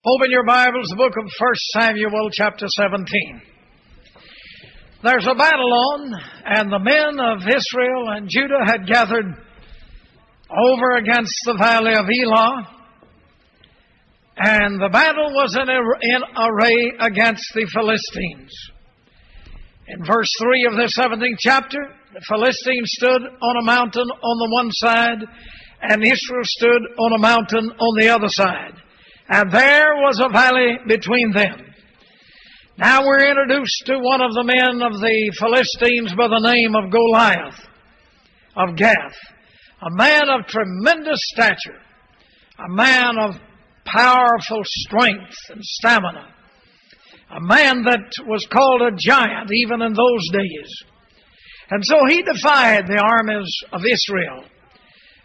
Open your Bibles, the book of 1 Samuel, chapter 17. There's a battle on, and the men of Israel and Judah had gathered over against the valley of Elah, and the battle was in array against the Philistines. In verse 3 of the 17th chapter, the Philistines stood on a mountain on the one side, and Israel stood on a mountain on the other side. And there was a valley between them. Now we're introduced to one of the men of the Philistines by the name of Goliath of Gath. A man of tremendous stature. A man of powerful strength and stamina. A man that was called a giant even in those days. And so he defied the armies of Israel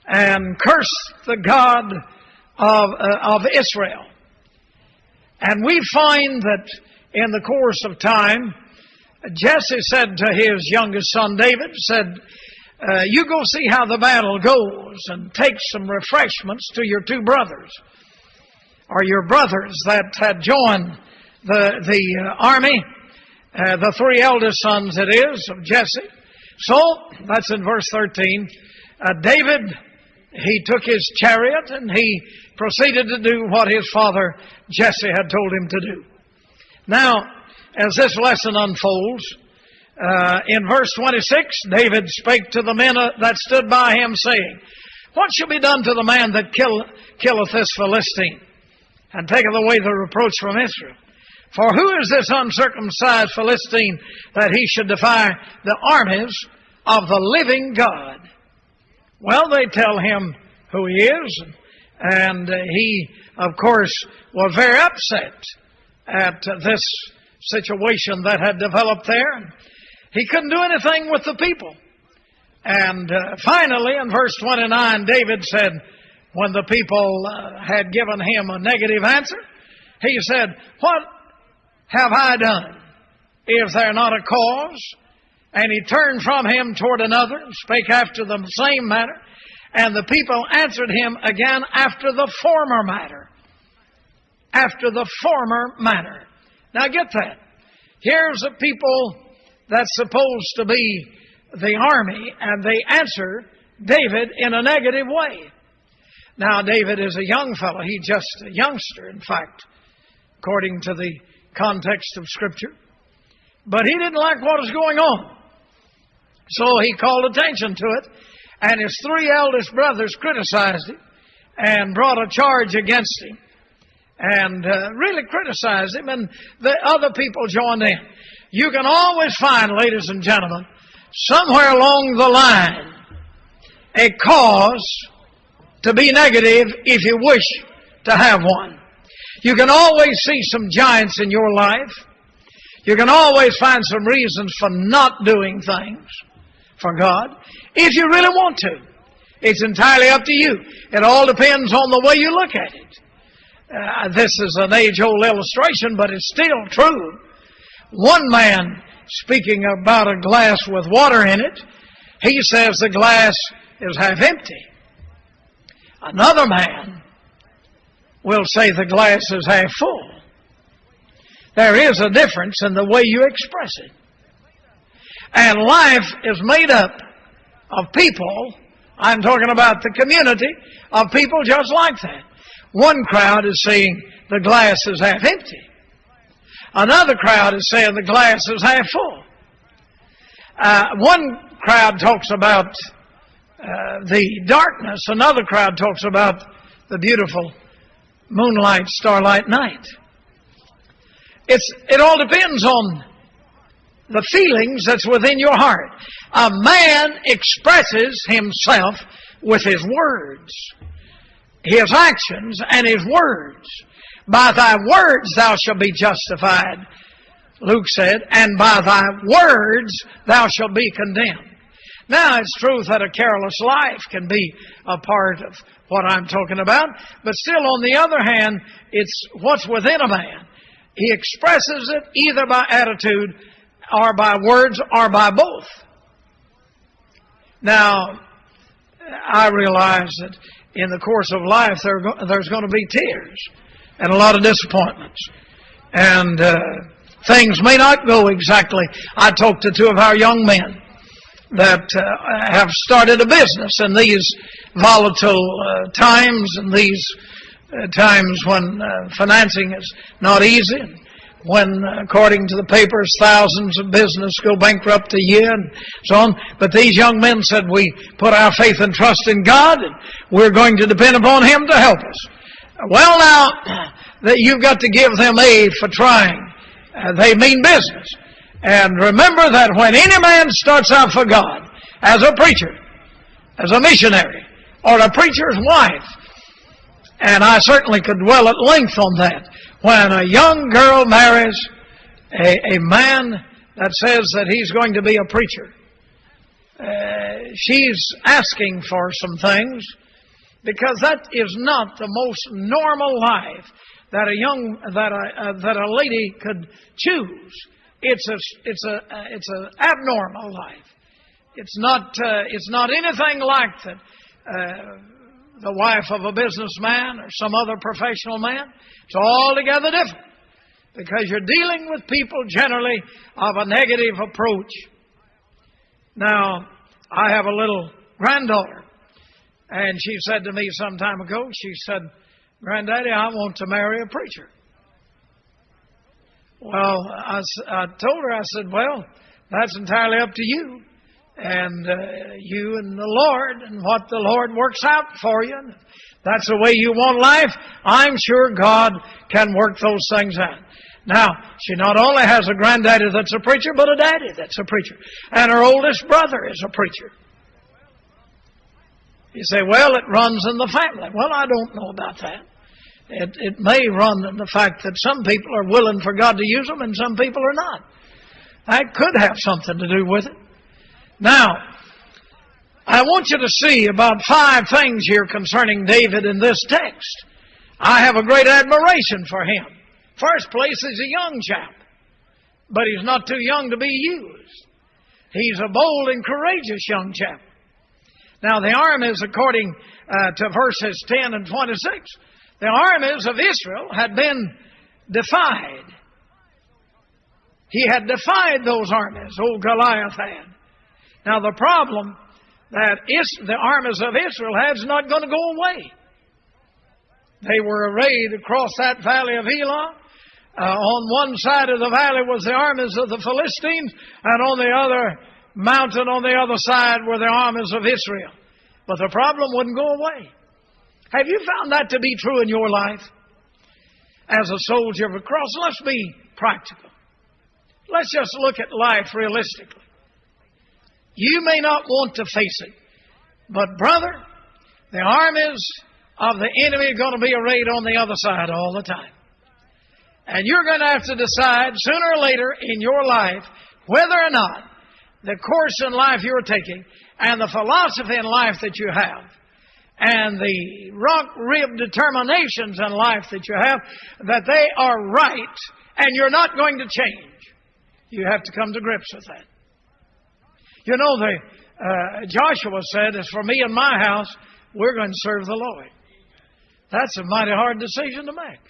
and cursed the God of Israel. And we find that in the course of time, Jesse said to his youngest son David, you go see how the battle goes and take some refreshments to your two brothers, or your brothers that had joined the army, the three eldest sons, it is, of Jesse. So, that's in verse 13, David, he took his chariot and he proceeded to do what his father Jesse had told him to do. Now, as this lesson unfolds, in verse 26, David spake to the men that stood by him, saying, What shall be done to the man that killeth this Philistine, and taketh away the reproach from Israel? For who is this uncircumcised Philistine that he should defy the armies of the living God? Well, they tell him who he is, and he, of course, was very upset at this situation that had developed there. He couldn't do anything with the people. And finally, in verse 29, David said, when the people had given him a negative answer, he said, What have I done? Is there not a cause? And he turned from him toward another, and spake after the same manner. And the people answered him again after the former manner. After the former manner. Now get that. Here's a people that's supposed to be the army, and they answer David in a negative way. Now David is a young fellow. He's just a youngster, in fact, according to the context of Scripture. But he didn't like what was going on. So he called attention to it, and his three eldest brothers criticized him and brought a charge against him and really criticized him, and the other people joined in. You can always find, ladies and gentlemen, somewhere along the line, a cause to be negative if you wish to have one. You can always see some giants in your life. You can always find some reasons for not doing things for God, if you really want to. It's entirely up to you. It all depends on the way you look at it. This is an age-old illustration, but it's still true. One man, speaking about a glass with water in it, he says the glass is half empty. Another man will say the glass is half full. There is a difference in the way you express it. And life is made up of people, I'm talking about the community, of people just like that. One crowd is saying the glass is half empty. Another crowd is saying the glass is half full. One crowd talks about the darkness. Another crowd talks about the beautiful moonlight, starlight night. It all depends on the feelings that's within your heart. A man expresses himself with his words, his actions, and his words. By thy words thou shalt be justified, Luke said, and by thy words thou shalt be condemned. Now, it's true that a careless life can be a part of what I'm talking about, but still, on the other hand, it's what's within a man. He expresses it either by attitude or by words, or by both. Now, I realize that in the course of life there's going to be tears. and a lot of disappointments. And things may not go exactly. I talked to two of our young men that have started a business in these volatile times and these times when financing is not easy, and when, according to the papers, thousands of businesses go bankrupt a year and so on. But these young men said, we put our faith and trust in God, and we're going to depend upon Him to help us. Well, now, that you've got to give them A for trying. They mean business. And remember that when any man starts out for God, as a preacher, as a missionary, or a preacher's wife, and I certainly could dwell at length on that, when a young girl marries a man that says that he's going to be a preacher, she's asking for some things, because that is not the most normal life that a lady could choose. It's an abnormal life. It's not anything like that. The wife of a businessman or some other professional man. It's altogether different, because you're dealing with people generally of a negative approach. Now, I have a little granddaughter, and she said to me some time ago, she said, "Granddaddy, I want to marry a preacher." Well, I told her, I said, "Well, that's entirely up to you. And you and the Lord, and what the Lord works out for you. And if that's the way you want life, I'm sure God can work those things out." Now, she not only has a granddaddy that's a preacher, but a daddy that's a preacher. And her oldest brother is a preacher. You say, "Well, it runs in the family." Well, I don't know about that. It may run in the fact that some people are willing for God to use them and some people are not. That could have something to do with it. Now, I want you to see about 5 things here concerning David in this text. I have a great admiration for him. First place, he's a young chap, but he's not too young to be used. He's a bold and courageous young chap. Now, the armies, according to verses 10 and 26, the armies of Israel had been defied. He had defied those armies, old Goliath had. Now, the problem that the armies of Israel had is not going to go away. They were arrayed across that valley of Elah. On one side of the valley was the armies of the Philistines, and on the other mountain on the other side were the armies of Israel. But the problem wouldn't go away. Have you found that to be true in your life? As a soldier of the cross, let's be practical. Let's just look at life realistically. You may not want to face it, but brother, the armies of the enemy are going to be arrayed on the other side all the time. And you're going to have to decide sooner or later in your life whether or not the course in life you're taking and the philosophy in life that you have and the rock-ribbed determinations in life that you have, that they are right and you're not going to change. You have to come to grips with that. You know, Joshua said, "As for me and my house, we're going to serve the Lord." That's a mighty hard decision to make.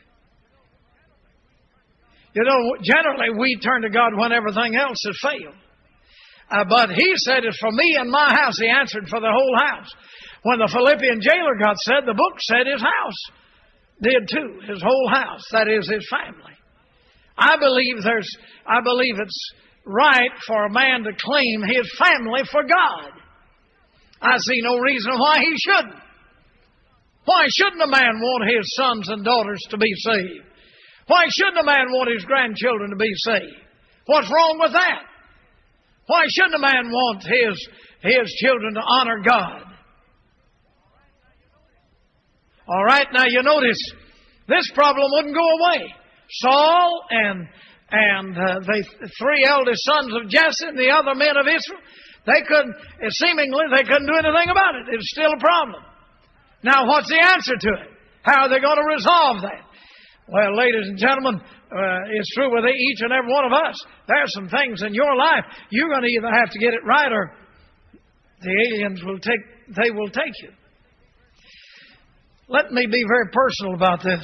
You know, generally we turn to God when everything else has failed. But he said, "As for me and my house," he answered for the whole house. When the Philippian jailer got said, the book said his house did too. His whole house, that is his family. I believe it's right for a man to claim his family for God. I see no reason why he shouldn't. Why shouldn't a man want his sons and daughters to be saved? Why shouldn't a man want his grandchildren to be saved? What's wrong with that? Why shouldn't a man want his children to honor God? All right, now you notice this problem wouldn't go away. Saul and the 3 eldest sons of Jesse and the other men of Israel, they couldn't do anything about it. It's still a problem. Now, what's the answer to it? How are they going to resolve that? Well, ladies and gentlemen, it's true with each and every one of us. There's some things in your life you're going to either have to get it right or the aliens will take you. Let me be very personal about this.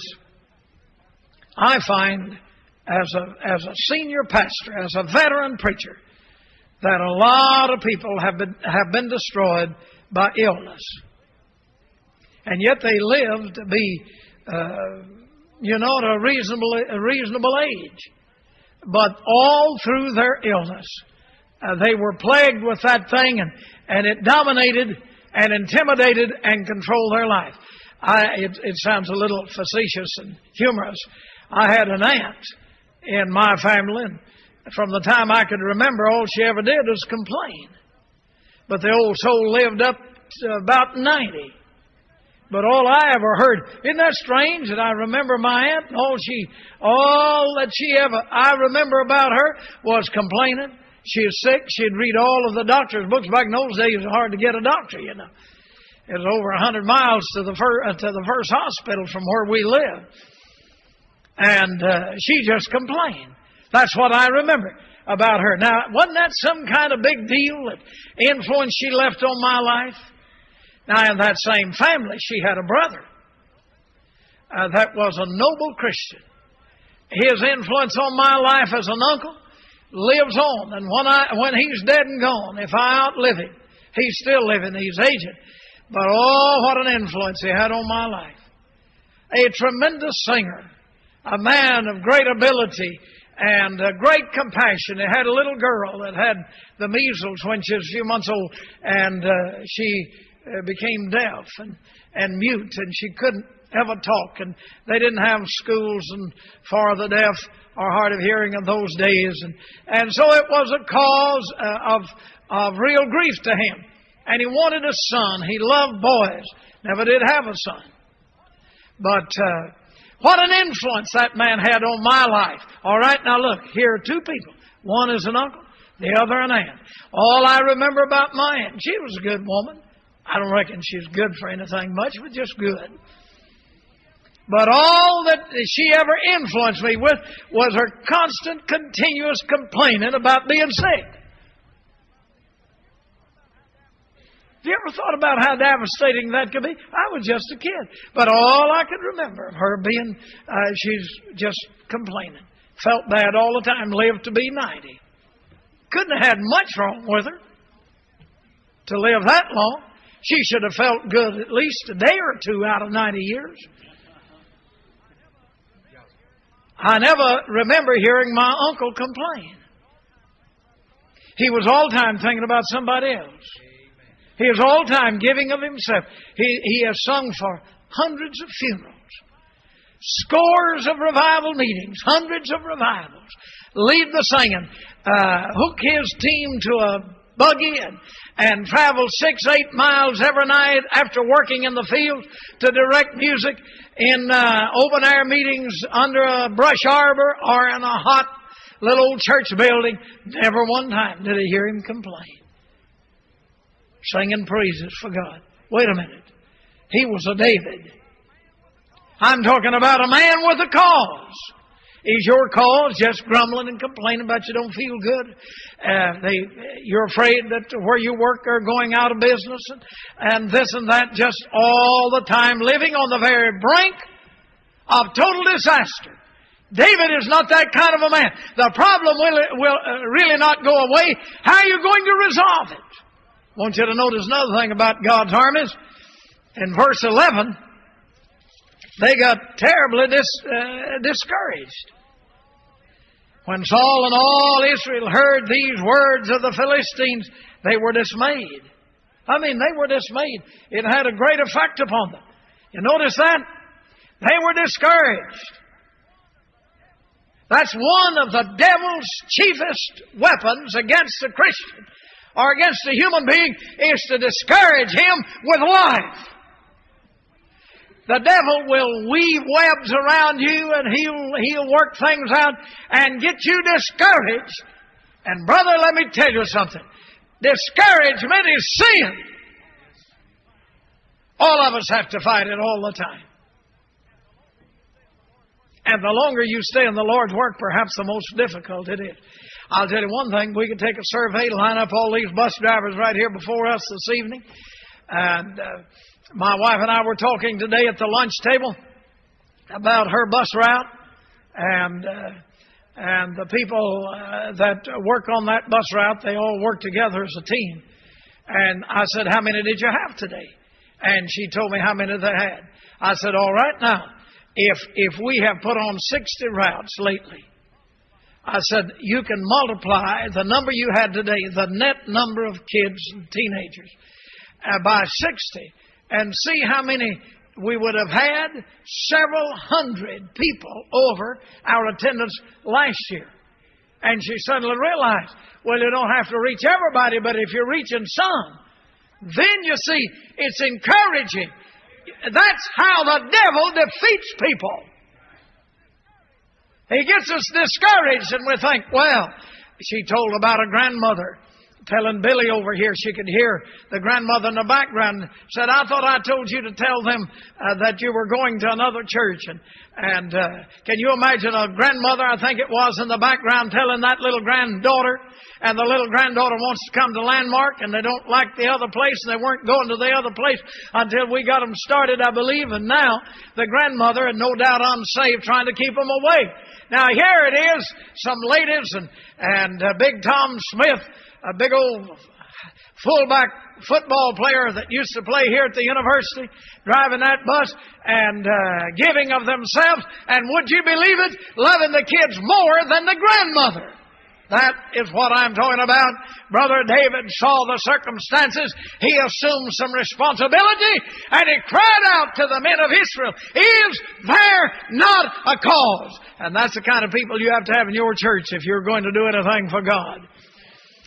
I find as a senior pastor, as a veteran preacher, that a lot of people have been destroyed by illness. And yet they live to be, at a reasonable age. But all through their illness, they were plagued with that thing, and it dominated and intimidated and controlled their life. It sounds a little facetious and humorous. I had an aunt in my family, and from the time I could remember, all she ever did was complain. But the old soul lived up to about 90. But all I ever heard, isn't that strange that I remember my aunt, and all that she ever, I remember about her was complaining. She was sick. She'd read all of the doctor's books. Back in those days, it was hard to get a doctor, It was over 100 miles to the first hospital from where we lived. And she just complained. That's what I remember about her. Now, wasn't that some kind of big deal, that influence she left on my life? Now, in that same family, she had a brother that was a noble Christian. His influence on my life as an uncle lives on. And when he's dead and gone, if I outlive him, he's still living, he's aged. But oh, what an influence he had on my life. A tremendous singer, a man of great ability and great compassion. He had a little girl that had the measles when she was a few months old, and she became deaf and mute, and she couldn't ever talk. And they didn't have schools for the deaf or hard of hearing in those days. And so it was a cause of real grief to him. And he wanted a son. He loved boys. Never did have a son. But what an influence that man had on my life. All right, now look, here are two people. One is an uncle, the other an aunt. All I remember about my aunt, she was a good woman. I don't reckon she's good for anything much, but just good. But all that she ever influenced me with was her constant, continuous complaining about being sick. Have you ever thought about how devastating that could be? I was just a kid. But all I could remember of her being, she's just complaining. Felt bad all the time, lived to be 90. Couldn't have had much wrong with her to live that long. She should have felt good at least a day or two out of 90 years. I never remember hearing my uncle complain. He was all the time thinking about somebody else. He was all the time giving of himself. He has sung for hundreds of funerals, scores of revival meetings, hundreds of revivals. Lead the singing, hook his team to a buggy and travel 6-8 miles every night after working in the field to direct music in open air meetings under a brush arbor or in a hot little old church building. Never one time did I hear him complain. Singing praises for God. Wait a minute. He was a David. I'm talking about a man with a cause. Is your cause just grumbling and complaining about you don't feel good? You're afraid that where you work are going out of business and this and that, just all the time living on the very brink of total disaster. David is not that kind of a man. The problem will really not go away. How are you going to resolve it? I want you to notice another thing about God's armies. In verse 11, they got terribly discouraged. When Saul and all Israel heard these words of the Philistines, they were dismayed. I mean, they were dismayed. It had a great effect upon them. You notice that? They were discouraged. That's one of the devil's chiefest weapons against the Christian or against a human being, is to discourage him with life. The devil will weave webs around you and he'll work things out and get you discouraged. And brother, let me tell you something. Discouragement is sin. All of us have to fight it all the time. And the longer you stay in the Lord's work, perhaps the most difficult it is. I'll tell you one thing. We could take a survey, line up all these bus drivers right here before us this evening. And my wife and I were talking today at the lunch table about her bus route. And the people that work on that bus route, they all work together as a team. And I said, how many did you have today? And she told me how many they had. I said, all right, now, if we have put on 60 routes lately, I said, you can multiply the number you had today, the net number of kids and teenagers, by 60, and see how many we would have had. Several hundred people over our attendance last year. And she suddenly realized, well, you don't have to reach everybody, but if you're reaching some, then you see, it's encouraging. That's how the devil defeats people. He gets us discouraged, and we think, well, she told about a grandmother telling Billy over here, she could hear the grandmother in the background, said, I thought I told you to tell them that you were going to another church. And can you imagine a grandmother, I think it was, in the background telling that little granddaughter, and the little granddaughter wants to come to Landmark, and they don't like the other place, and they weren't going to the other place until we got them started, I believe. And now the grandmother, and no doubt unsaved, trying to keep them away. Now here it is, some ladies and Big Tom Smith, a big old fullback football player that used to play here at the university, driving that bus and giving of themselves. And would you believe it? Loving the kids more than the grandmother. That is what I'm talking about. Brother David saw the circumstances. He assumed some responsibility, and he cried out to the men of Israel, is there not a cause? And that's the kind of people you have to have in your church if you're going to do anything for God.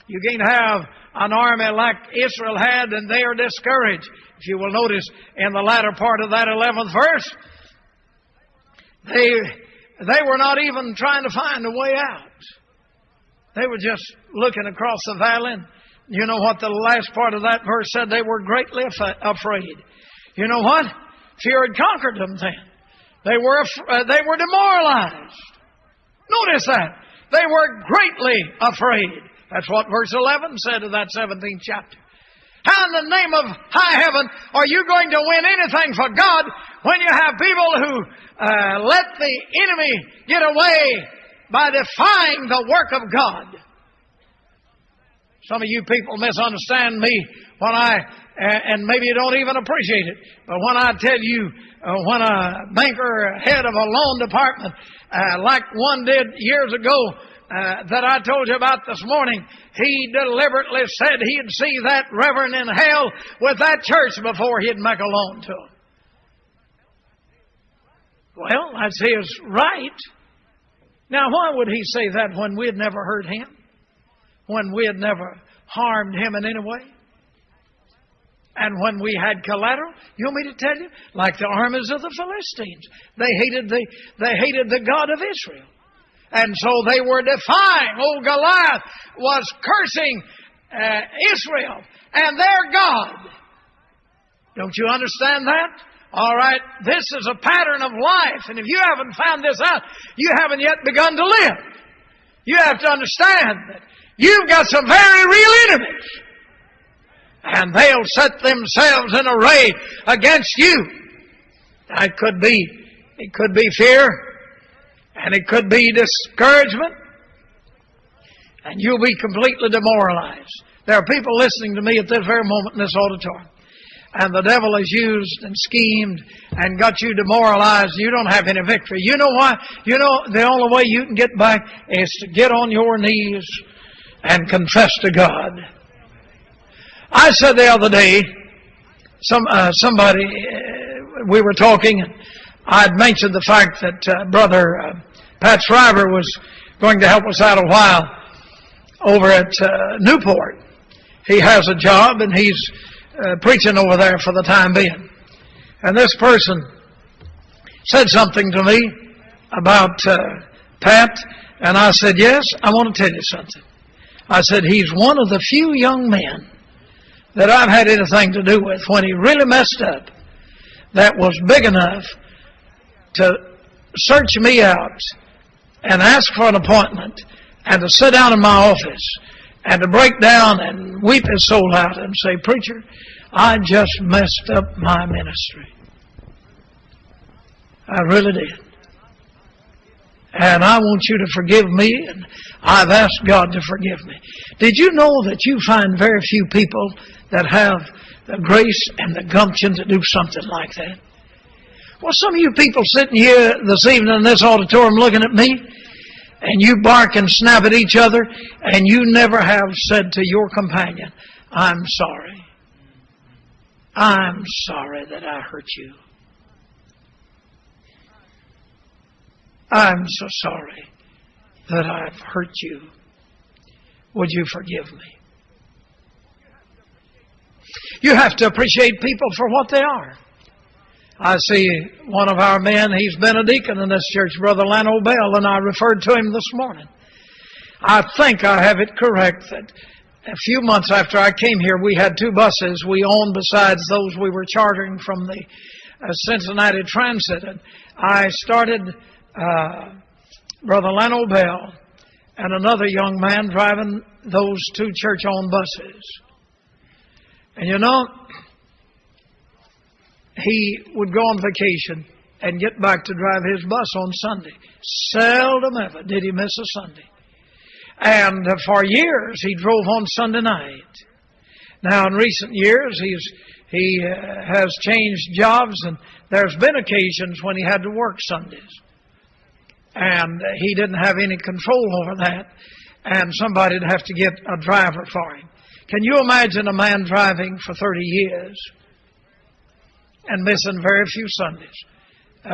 You can't have an army like Israel had, and they are discouraged. If you will notice in the latter part of that 11th verse, they were not even trying to find a way out. They were just looking across the valley. And you know what the last part of that verse said? They were greatly afraid. You know what? Fear had conquered them then. They were demoralized. Notice that. They were greatly afraid. That's what verse 11 said of that 17th chapter. How in the name of high heaven are you going to win anything for God when you have people who let the enemy get away by defying the work of God? Some of you people misunderstand me when and maybe you don't even appreciate it, but when I tell you, when a banker, head of a loan department, like one did years ago, that I told you about this morning, he deliberately said he'd see that reverend in hell with that church before he'd make a loan to him. Well, that's his right. Now, why would he say that when we had never hurt him? When we had never harmed him in any way? And when we had collateral? You want me to tell you? Like the armies of the Philistines. They hated the God of Israel. And so they were defying. Old Goliath was cursing Israel and their God. Don't you understand that? All right, this is a pattern of life. And if you haven't found this out, you haven't yet begun to live. You have to understand that you've got some very real enemies. And they'll set themselves in array against you. It could be fear. And it could be discouragement. And you'll be completely demoralized. There are people listening to me at this very moment in this auditorium. And the devil has used and schemed and got you demoralized. You don't have any victory. You know why? You know the only way you can get back is to get on your knees and confess to God. I said the other day, somebody, we were talking, and I'd mentioned the fact that Brother Pat Shriver was going to help us out a while over at Newport. He has a job, and he's preaching over there for the time being. And this person said something to me about Pat, and I said, yes, I want to tell you something. I said, he's one of the few young men that I've had anything to do with when he really messed up that was big enough to search me out and ask for an appointment and to sit down in my office and to break down and weep his soul out and say, preacher, I just messed up my ministry. I really did. And I want you to forgive me, and I've asked God to forgive me. Did you know that you find very few people that have the grace and the gumption to do something like that? Well, some of you people sitting here this evening in this auditorium looking at me, and you bark and snap at each other, and you never have said to your companion, I'm sorry. I'm sorry that I hurt you. I'm so sorry that I've hurt you. Would you forgive me? You have to appreciate people for what they are. I see one of our men, he's been a deacon in this church, Brother Lano Bell, and I referred to him this morning. I think I have it correct that a few months after I came here, we had 2 buses we owned besides those we were chartering from the Cincinnati Transit. And I started Brother Lano Bell and another young man driving those 2 church-owned buses. And you know, he would go on vacation and get back to drive his bus on Sunday. Seldom ever did he miss a Sunday. And for years he drove on Sunday night. Now in recent years he has changed jobs, and there's been occasions when he had to work Sundays. And he didn't have any control over that, and somebody'd have to get a driver for him. Can you imagine a man driving for 30 years and missing very few Sundays?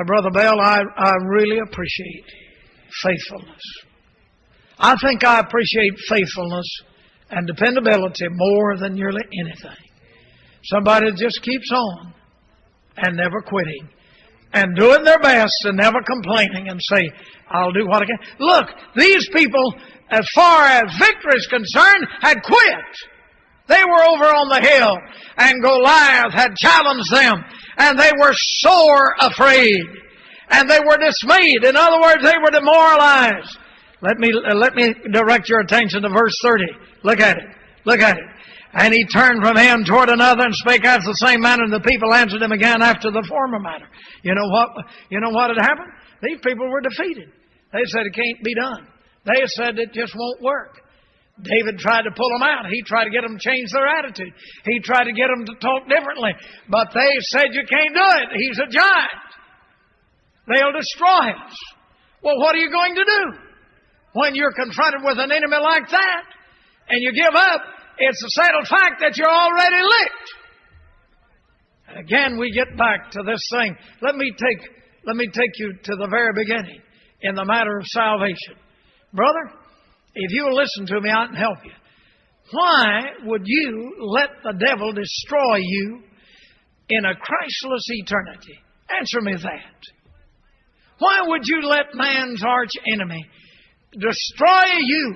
Brother Bell, I really appreciate faithfulness. I think I appreciate faithfulness and dependability more than nearly anything. Somebody just keeps on and never quitting and doing their best and never complaining and say, I'll do what I can. Look, these people, as far as victory is concerned, had quit. They were over on the hill, and Goliath had challenged them, and they were sore afraid, and they were dismayed. In other words, they were demoralized. Let me direct your attention to verse 30. Look at it. Look at it. And he turned from him toward another and spake after the same manner, and the people answered him again after the former manner. You know what had happened? These people were defeated. They said it can't be done. They said it just won't work. David tried to pull them out. He tried to get them to change their attitude. He tried to get them to talk differently. But they said, you can't do it. He's a giant. They'll destroy us. Well, what are you going to do? When you're confronted with an enemy like that and you give up, it's a settled fact that you're already licked. And again, we get back to this thing. Let me take you to the very beginning in the matter of salvation. Brother, if you'll listen to me, I can help you. Why would you let the devil destroy you in a Christless eternity? Answer me that. Why would you let man's arch enemy destroy you,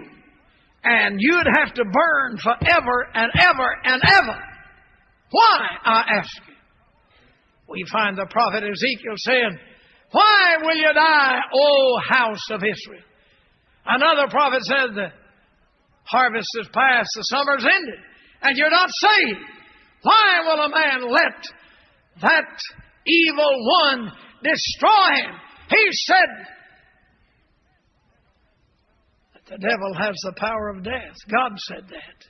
and you'd have to burn forever and ever and ever? Why, I ask you? We find the prophet Ezekiel saying, why will you die, O house of Israel? Another prophet said, the harvest is past, the summer's ended, and you're not saved. Why will a man let that evil one destroy him? He said that the devil has the power of death. God said that.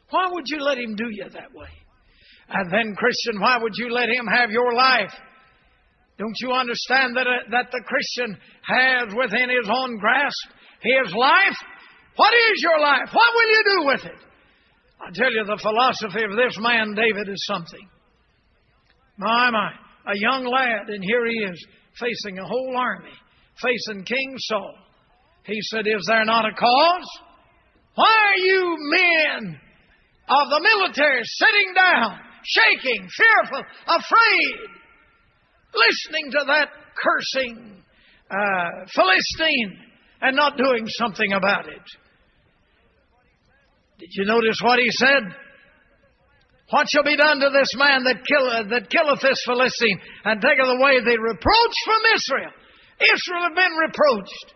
Why would you let him do you that way? And then, Christian, why would you let him have your life? Don't you understand that the Christian has within his own grasp his life? What is your life? What will you do with it? I tell you, the philosophy of this man, David, is something. My, a young lad, and here he is, facing a whole army, facing King Saul. He said, is there not a cause? Why are you men of the military sitting down, shaking, fearful, afraid, listening to that cursing Philistine and not doing something about it? Did you notice what he said? What shall be done to this man that killeth this Philistine and taketh away the reproach from Israel? Israel had been reproached.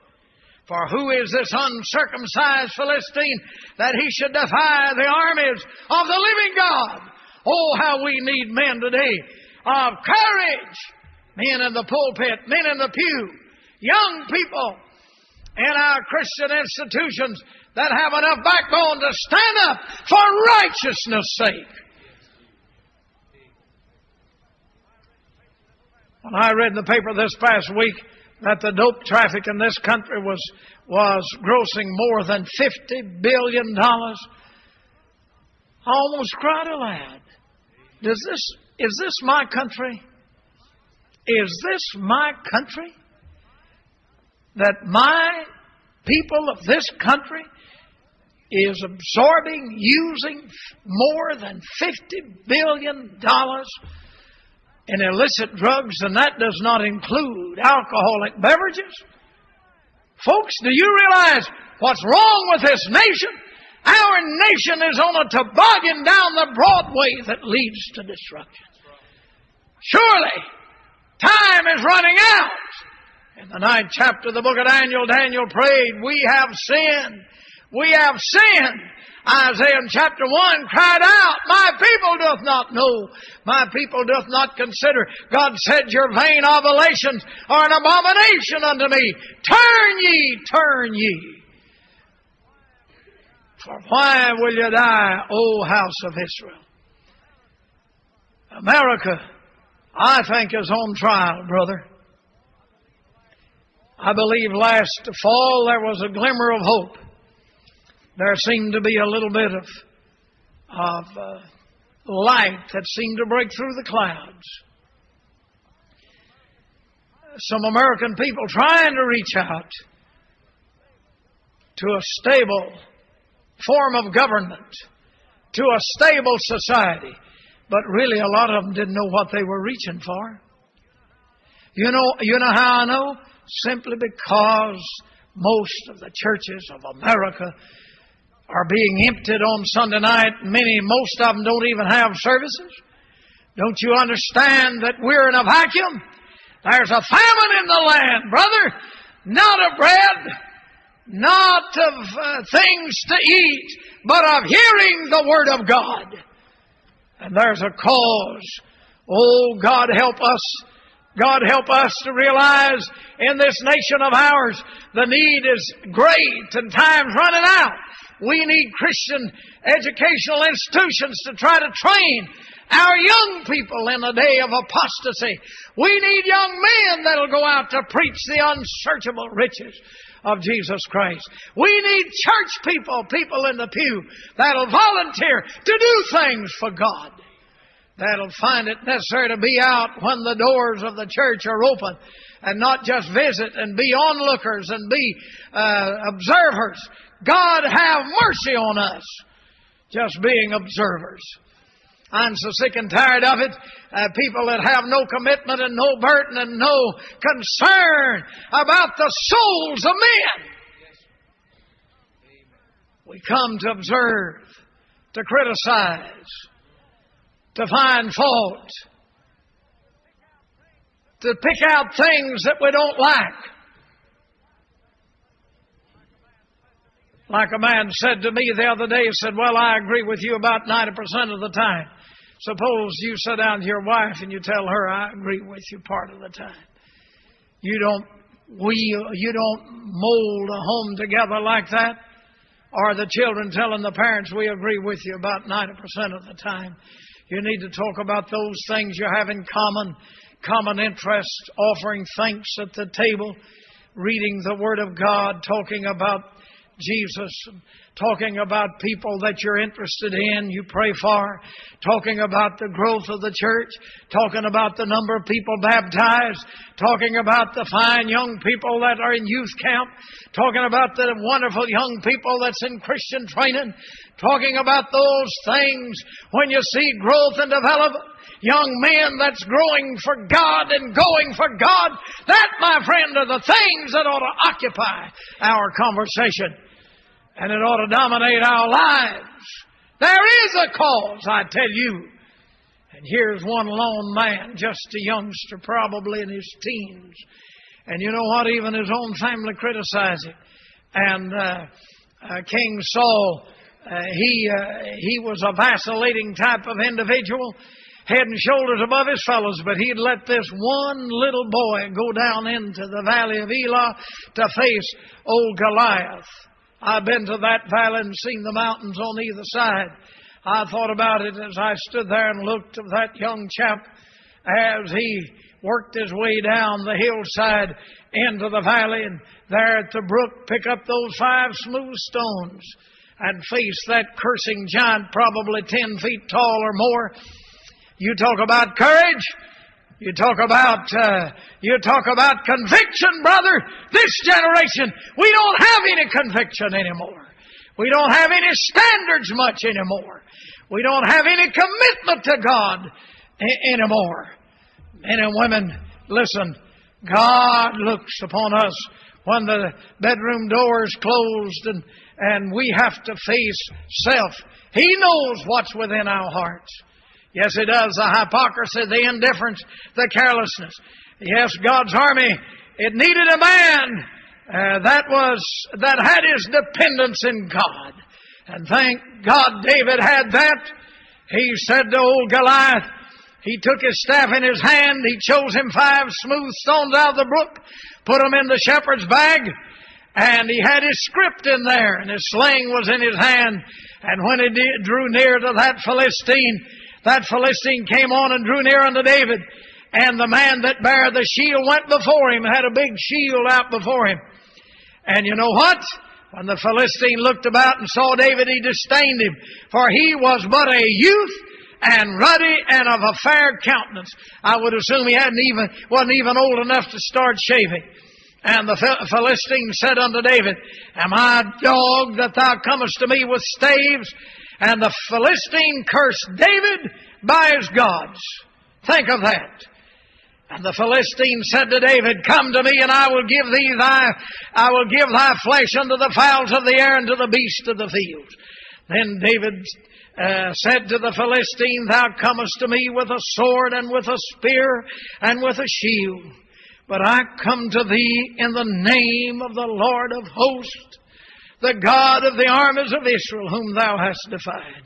For who is this uncircumcised Philistine that he should defy the armies of the living God? Oh, how we need men today of courage. Men in the pulpit, men in the pew. young people in our Christian institutions that have enough backbone to stand up for righteousness' sake. When I read in the paper this past week that the dope traffic in this country was grossing more than $50 billion, I almost cried aloud. Is this my country? Is this my country? That my people of this country is absorbing, using more than $50 billion in illicit drugs, and that does not include alcoholic beverages. Folks, do you realize what's wrong with this nation? Our nation is on a toboggan down the broad way that leads to destruction. Surely, time is running out. In the 9th chapter of the book of Daniel, Daniel prayed, "We have sinned. We have sinned." Isaiah in chapter 1 cried out, "My people doth not know. My people doth not consider." God said, "Your vain oblations are an abomination unto me. Turn ye, turn ye. For why will you die, O house of Israel?" America, I think, is on trial, brother. I believe last fall there was a glimmer of hope. There seemed to be a little bit of light that seemed to break through the clouds. Some American people trying to reach out to a stable form of government, to a stable society. But really a lot of them didn't know what they were reaching for. You know how I know? Simply because most of the churches of America are being emptied on Sunday night. Most of them don't even have services. Don't you understand that we're in a vacuum? There's a famine in the land, brother. Not of bread, not of things to eat, but of hearing the Word of God. And there's a cause. Oh, God help us. God help us to realize in this nation of ours the need is great and time's running out. We need Christian educational institutions to try to train our young people in a day of apostasy. We need young men that'll go out to preach the unsearchable riches of Jesus Christ. We need church people in the pew that'll volunteer to do things for God. That'll find it necessary to be out when the doors of the church are open and not just visit and be onlookers and be observers. God have mercy on us, just being observers. I'm so sick and tired of it. People that have no commitment and no burden and no concern about the souls of men. We come to observe, to criticize, to find fault, to pick out things that we don't like. Like a man said to me the other day, he said, "Well, I agree with you about 90% of the time. Suppose you sit down to your wife and you tell her, I agree with you part of the time. You don't mold a home together like that. Or the children telling the parents, we agree with you about 90% of the time. You need to talk about those things you have in common interest, offering thanks at the table, reading the Word of God, talking about Jesus, talking about people that you're interested in, you pray for, talking about the growth of the church, talking about the number of people baptized, talking about the fine young people that are in youth camp, talking about the wonderful young people that's in Christian training, talking about those things when you see growth and development. Young men that's growing for God and going for God. That, my friend, are the things that ought to occupy our conversation. And it ought to dominate our lives. There is a cause, I tell you. And here's one lone man, just a youngster, probably in his teens. And you know what? Even his own family criticized him. And King Saul, he was a vacillating type of individual. head and shoulders above his fellows, but he'd let this one little boy go down into the valley of Elah to face old Goliath. I've been to that valley and seen the mountains on either side. I thought about it as I stood there and looked at that young chap as he worked his way down the hillside into the valley, and there at the brook pick up those 5 smooth stones and face that cursing giant, probably 10 feet tall or more. You talk about courage. You talk about conviction, brother. This generation, we don't have any conviction anymore. We don't have any standards much anymore. We don't have any commitment to God anymore. Men and women, listen, God looks upon us when the bedroom door is closed and we have to face self. He knows what's within our hearts. Yes, He does. The hypocrisy, the indifference, the carelessness. Yes, God's army, it needed a man that had his dependence in God. And thank God David had that. He said to old Goliath, he took his staff in his hand. He chose him 5 smooth stones out of the brook, put them in the shepherd's bag, and he had his scrip in there, and his sling was in his hand. And when he drew near to that Philistine came on and drew near unto David. And the man that bare the shield went before him, had a big shield out before him. And you know what? When the Philistine looked about and saw David, he disdained him, for he was but a youth and ruddy and of a fair countenance. I would assume he wasn't even old enough to start shaving. And the Philistine said unto David, Am I a dog that thou comest to me with staves? And the Philistine cursed David by his gods. Think of that. And the Philistine said to David, Come to me, and I will give thy flesh unto the fowls of the air and to the beasts of the field. Then David said to the Philistine, Thou comest to me with a sword and with a spear and with a shield. But I come to thee in the name of the Lord of hosts, the God of the armies of Israel, whom thou hast defied.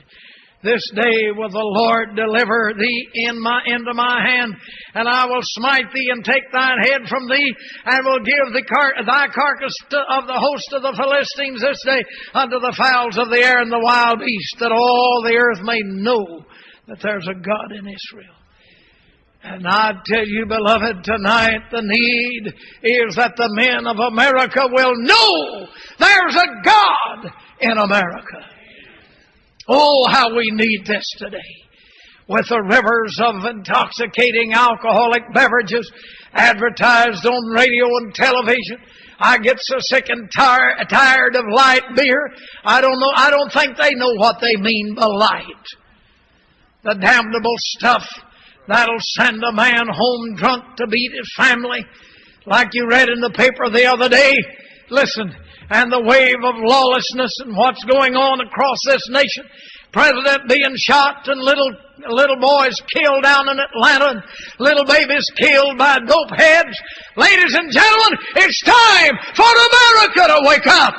This day will the Lord deliver thee into my hand, and I will smite thee and take thine head from thee, and will give thy carcass of the host of the Philistines this day unto the fowls of the air and the wild beasts, that all the earth may know that there's a God in Israel. And I tell you, beloved, tonight the need is that the men of America will know there's a God in America. Oh, how we need this today. With the rivers of intoxicating alcoholic beverages advertised on radio and television, I get so sick and tired of light beer. I don't think they know what they mean by light. The damnable stuff that'll send a man home drunk to beat his family, like you read in the paper the other day. Listen, and the wave of lawlessness and what's going on across this nation. President being shot and little boys killed down in Atlanta and little babies killed by dope heads. Ladies and gentlemen, it's time for America to wake up.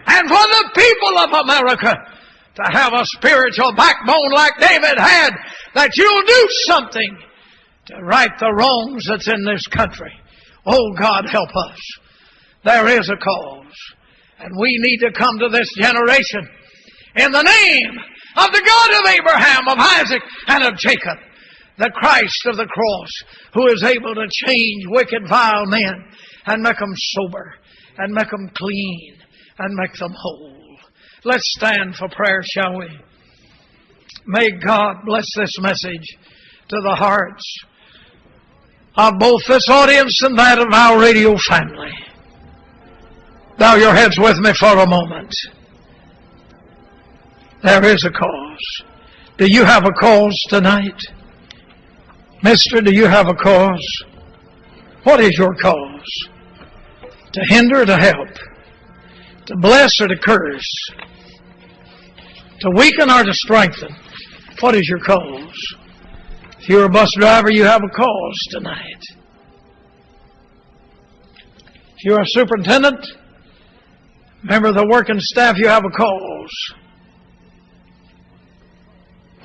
And for the people of America to have a spiritual backbone like David had, that you'll do something to right the wrongs that's in this country. Oh, God, help us. There is a cause. And we need to come to this generation in the name of the God of Abraham, of Isaac, and of Jacob, the Christ of the cross, who is able to change wicked, vile men and make them sober and make them clean and make them whole. Let's stand for prayer, shall we? May God bless this message to the hearts of both this audience and that of our radio family. Bow your heads with me for a moment. There is a cause. Do you have a cause tonight? Mister, do you have a cause? What is your cause? To hinder or to help? To bless or to curse? To weaken or to strengthen? What is your cause? If you're a bus driver, you have a cause tonight. If you're a superintendent, member of the working staff, you have a cause.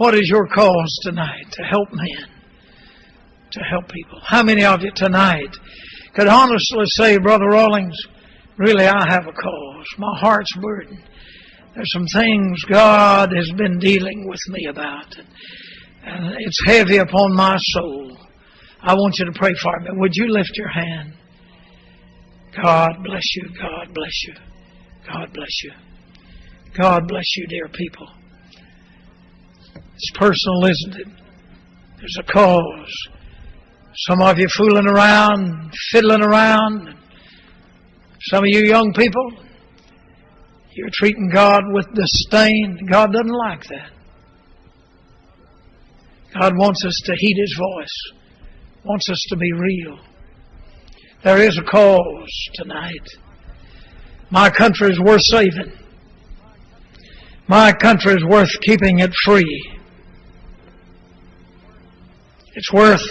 What is your cause tonight? To help men, to help people. How many of you tonight could honestly say, Brother Rawlings, really I have a cause. My heart's burdened. There's some things God has been dealing with me about, and it's heavy upon my soul. I want you to pray for me. Would you lift your hand? God bless you. God bless you. God bless you. God bless you, dear people. It's personal, isn't it? There's a cause. Some of you fooling around, fiddling around. Some of you young people, you're treating God with disdain. God doesn't like that. God wants us to heed His voice. Wants us to be real. There is a cause tonight. My country is worth saving. My country is worth keeping it free. It's worth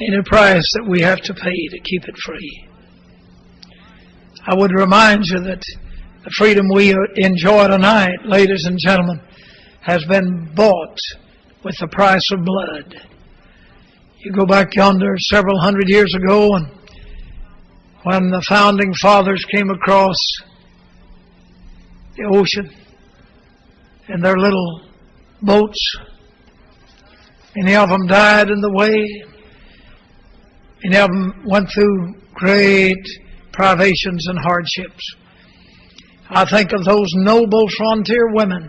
any price that we have to pay to keep it free. I would remind you that the freedom we enjoy tonight, ladies and gentlemen, has been bought with the price of blood. You go back yonder several hundred years ago, and when the founding fathers came across the ocean in their little boats, many of them died in the way. Many of them went through great privations and hardships. I think of those noble frontier women